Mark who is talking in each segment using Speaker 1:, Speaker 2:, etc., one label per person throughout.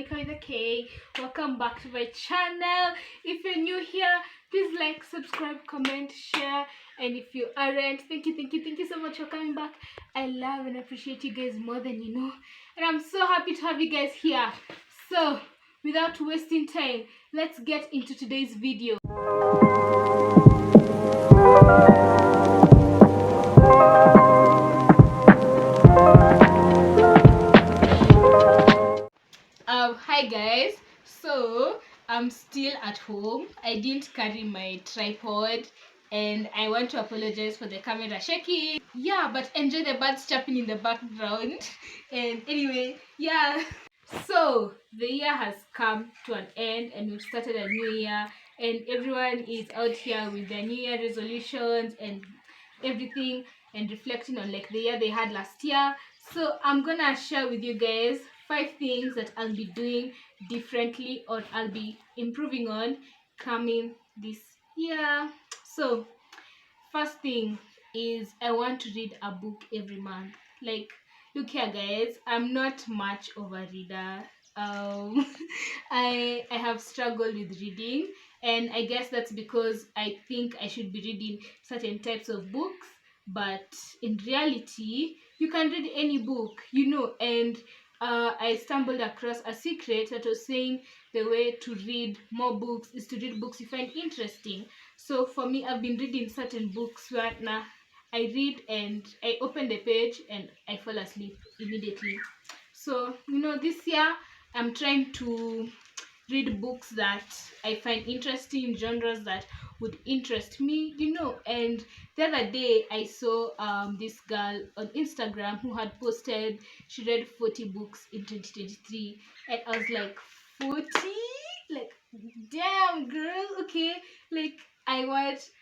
Speaker 1: Monica with a K. Welcome back to my channel. If you're new here, please like, subscribe, comment, share. And if you aren't, thank you so much for coming back. I love and appreciate you guys more than you know. And I'm so happy to have you guys here. So, without wasting time, let's get into today's video. Hi guys. So I'm still at home. I didn't carry my tripod and I want to apologize for the camera shaking. Yeah, but enjoy the birds chirping in the background. And anyway, yeah. So the year has come to an end and we've started a new year, and everyone is out here with their new year resolutions and everything, and reflecting on like the year they had last year. So I'm gonna share with you guys 5 things that I'll be doing differently or I'll be improving on coming this year. So first thing is I want to read a book every month. Like, look here guys, I'm not much of a reader. um I have struggled with reading, and I guess that's because I think I should be reading certain types of books, but in reality you can read any book, and I stumbled across a secret that was saying the way to read more books is to read books you find interesting. So for me, I've been reading certain books where now I read and I open the page and I fall asleep immediately. So, this year I'm trying to read books that I find interesting, genres that would interest me, And the other day I saw this girl on Instagram who had posted she read 40 books in 2023, and I was like, 40? Like, damn girl, okay. Like,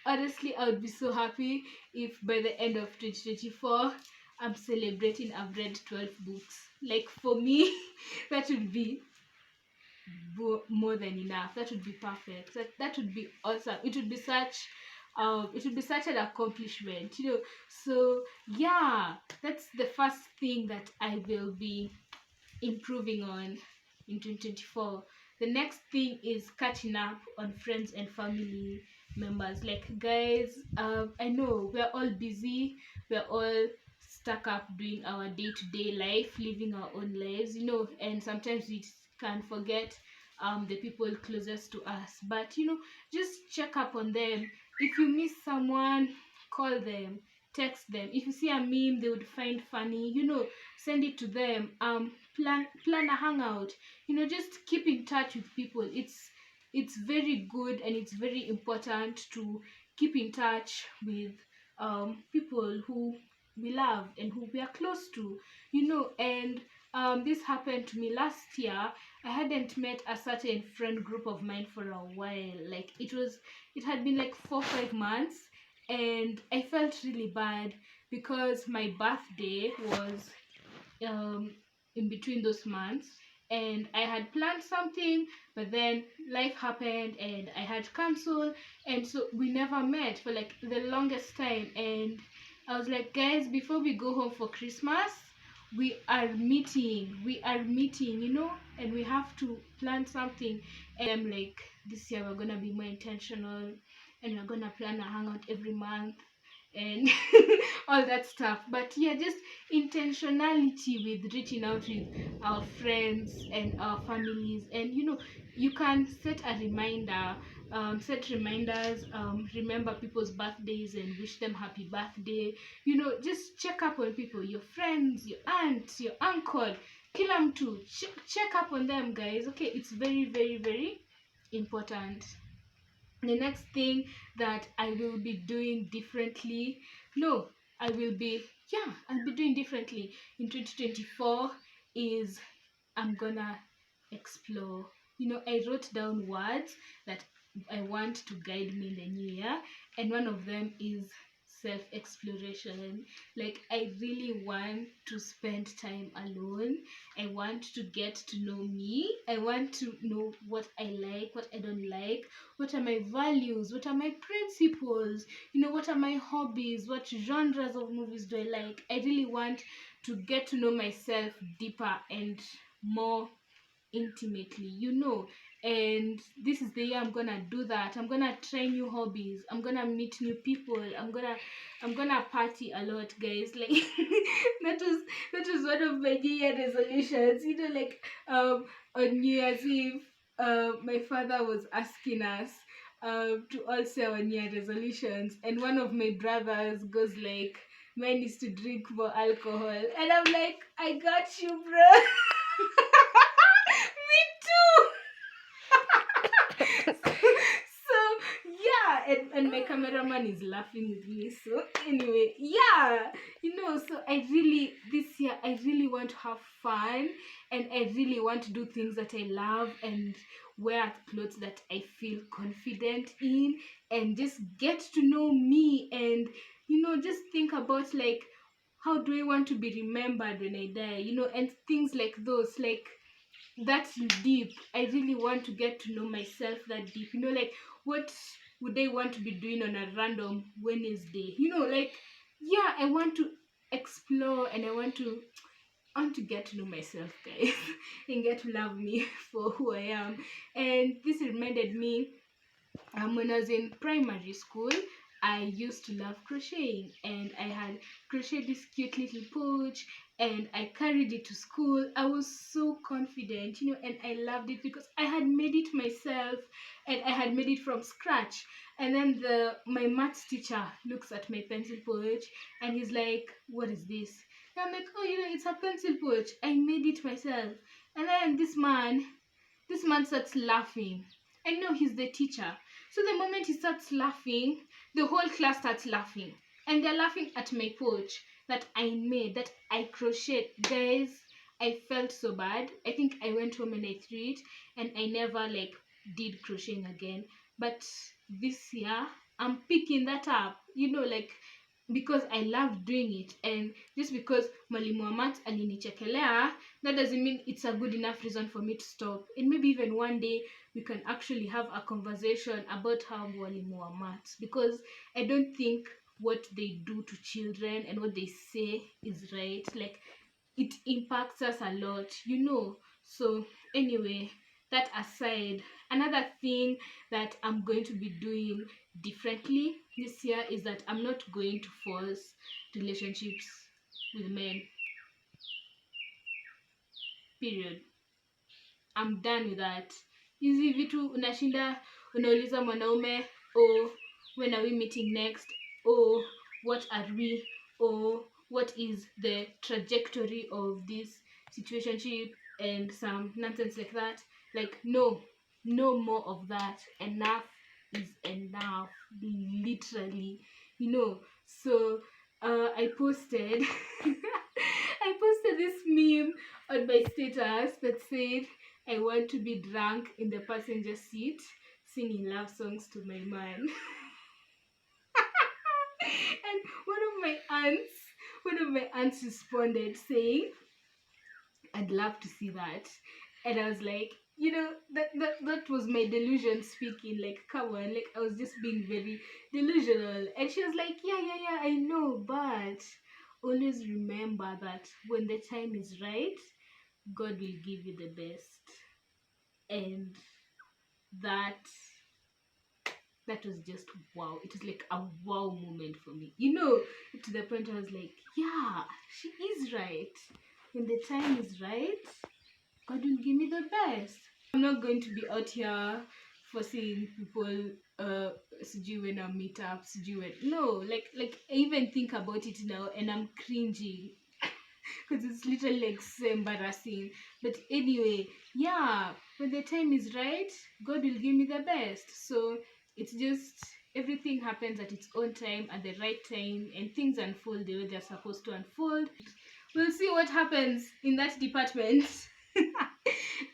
Speaker 1: honestly, I would be so happy if by the end of 2024 I'm celebrating I've read 12 books. Like, for me, that would be more than enough. That would be perfect. That would be awesome. It would be such an accomplishment, So yeah, that's the first thing that I will be improving on in 2024. The next thing is catching up on friends and family members. Like, guys, I know we're all busy, we're all stuck up doing our day-to-day life, living our own lives, and sometimes we can forget the people closest to us. But just check up on them. If you miss someone, call them, text them. If you see a meme they would find funny, send it to them. Plan a hangout. Just keep in touch with people. It's very good and it's very important to keep in touch with people who we love and who we are close to, and this happened to me last year. I hadn't met a certain friend group of mine for a while. Like, it had been like 4 5 months, and I felt really bad because my birthday was in between those months, and I had planned something, but then life happened and I had to cancel, and so we never met for like the longest time. And I was like, guys, before we go home for Christmas, we are meeting, and we have to plan something. And I'm like, this year we're gonna be more intentional, and we're gonna plan a hangout every month and all that stuff. But yeah, just intentionality with reaching out with our friends and our families. And you can set a reminder, set reminders, remember people's birthdays and wish them happy birthday. Just check up on people, your friends, your aunt, your uncle, kila mtu. Check up on them, guys. Okay, it's very, very, very important. The next thing that I will be doing differently, no, I'll be doing differently in 2024 is I'm gonna explore. I wrote down words that I want to guide me in the new year, and one of them is self exploration. Like, I really want to spend time alone. I want to get to know me. I want to know what I like, what I don't like, what are my values, what are my principles, what are my hobbies, what genres of movies do I like. I really want to get to know myself deeper and more intimately, and this is the year I'm gonna do that. I'm gonna try new hobbies, I'm gonna meet new people, I'm gonna party a lot, guys. Like that was one of my New Year resolutions. Like on New Year's Eve, my father was asking us to all say our New Year resolutions, and one of my brothers goes like, "Mine is to drink more alcohol," and I'm like, "I got you, bro." Me too. So yeah, and my cameraman is laughing with me. So anyway, yeah, so this year I really want to have fun, and I really want to do things that I love, and wear clothes that I feel confident in, and just get to know me, and just think about, like, how do I want to be remembered when I die, and things like those, like, that's deep. I really want to get to know myself that deep. Like, what would I want to be doing on a random Wednesday? Like, yeah, I want to explore, and I want to get to know myself, guys, and get to love me for who I am. And this reminded me, when I was in primary school, I used to love crocheting, and I had crocheted this cute little pouch, and I carried it to school. I was so confident, and I loved it because I had made it myself, and I had made it from scratch. And then my maths teacher looks at my pencil pouch, and he's like, "What is this?" And I'm like, "Oh, it's a pencil pouch. I made it myself." And then this man starts laughing. I know he's the teacher. So the moment he starts laughing, the whole class starts laughing. And they're laughing at my pouch that I made, that I crocheted. Guys, I felt so bad. I think I went home and I threw it, and I never, like, did crocheting again. But this year, I'm picking that up. Like, because I love doing it, and just because Mwalimu wa maths alinichekelea, that doesn't mean it's a good enough reason for me to stop. And maybe even one day we can actually have a conversation about how Mwalimu wa maths, because I don't think what they do to children and what they say is right. Like, it impacts us a lot. So anyway, that aside, another thing that I'm going to be doing differently this year is that I'm not going to force relationships with men. Period. I'm done with that. Hizi vitu unashinda unauliza mwanaume, "Oh, when are we meeting next? Oh, what are we? Oh, what is the trajectory of this situationship?" And some nonsense like that. Like, no more of that. Enough is enough, literally. So I posted I posted this meme on my status that said, "I want to be drunk in the passenger seat singing love songs to my man." And one of my aunts responded saying, "I'd love to see that." And I was like, that was my delusion speaking. Like, come on, like, I was just being very delusional. And she was like, "Yeah, I know, but always remember that when the time is right, God will give you the best." And that was just wow. It was like a wow moment for me. To the point I was like, yeah, she is right. When the time is right, God will give me the best. I'm not going to be out here forcing people, sijui when I meet up, sijui when. No, like I even think about it now and I'm cringing. Because it's literally like so embarrassing. But anyway, yeah, when the time is right, God will give me the best. So it's just everything happens at its own time, at the right time, and things unfold the way they're supposed to unfold. We'll see what happens in that department.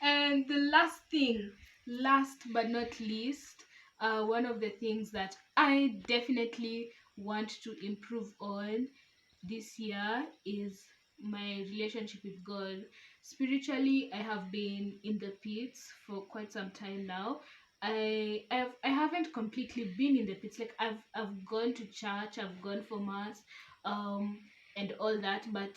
Speaker 1: And the last but not least, one of the things that I definitely want to improve on this year is my relationship with God. Spiritually, I have been in the pits for quite some time now. I haven't completely been in the pits. Like, I've gone to church, I've gone for mass, and all that, but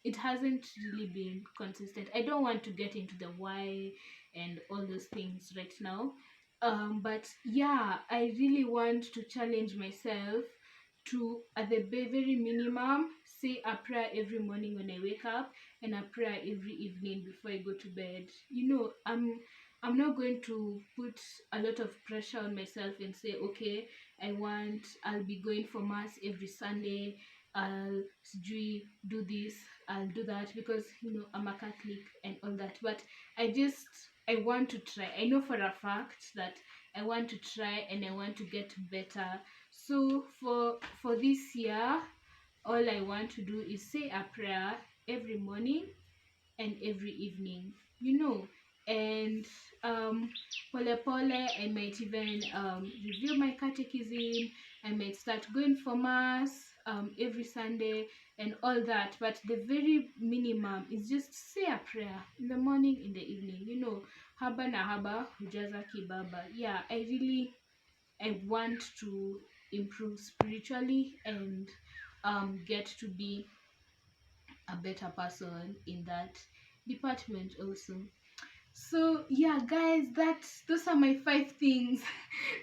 Speaker 1: it hasn't really been consistent. I don't want to get into the why and all those things right now. But yeah, I really want to challenge myself to, at the very minimum, say a prayer every morning when I wake up and a prayer every evening before I go to bed. I'm not going to put a lot of pressure on myself and say, okay, I'll be going for mass every Sunday. I'll do this, I'll do that, because I'm a Catholic and all that. But I want to try. I know for a fact that I want to try and I want to get better. So for this year, all I want to do is say a prayer every morning and every evening, and pole pole, I might even review my catechism. I might start going for mass every Sunday and all that. But the very minimum is just say a prayer in the morning, in the evening. Haba na haba hujaza kibaba. Yeah, I want to improve spiritually and get to be a better person in that department also. So yeah, guys, those are my 5 things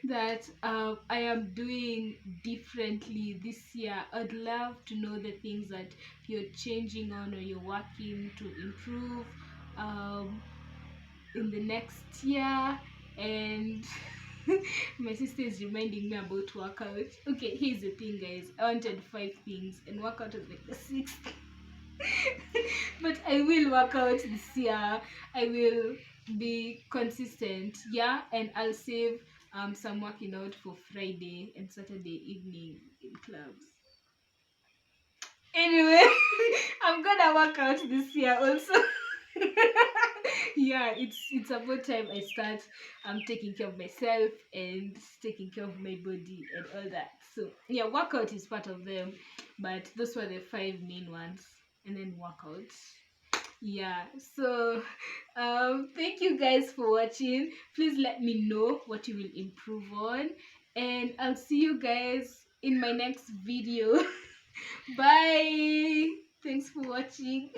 Speaker 1: that I am doing differently this year. I'd love to know the things that you're changing on or you're working to improve um, in the next year. And my sister is reminding me about workout. Okay, here's the thing, guys. I wanted 5 things and workout was like the 6th. But I will work out this year. I will be consistent, yeah, and I'll save some working out for Friday and Saturday evening in clubs. Anyway, I'm gonna work out this year also. Yeah, it's about time I start taking care of myself and taking care of my body and all that. So yeah, workout is part of them, but those were the 5 main ones, and then workout. Yeah, so thank you guys for watching. Please let me know what you will improve on, and I'll see you guys in my next video. Bye. Thanks for watching.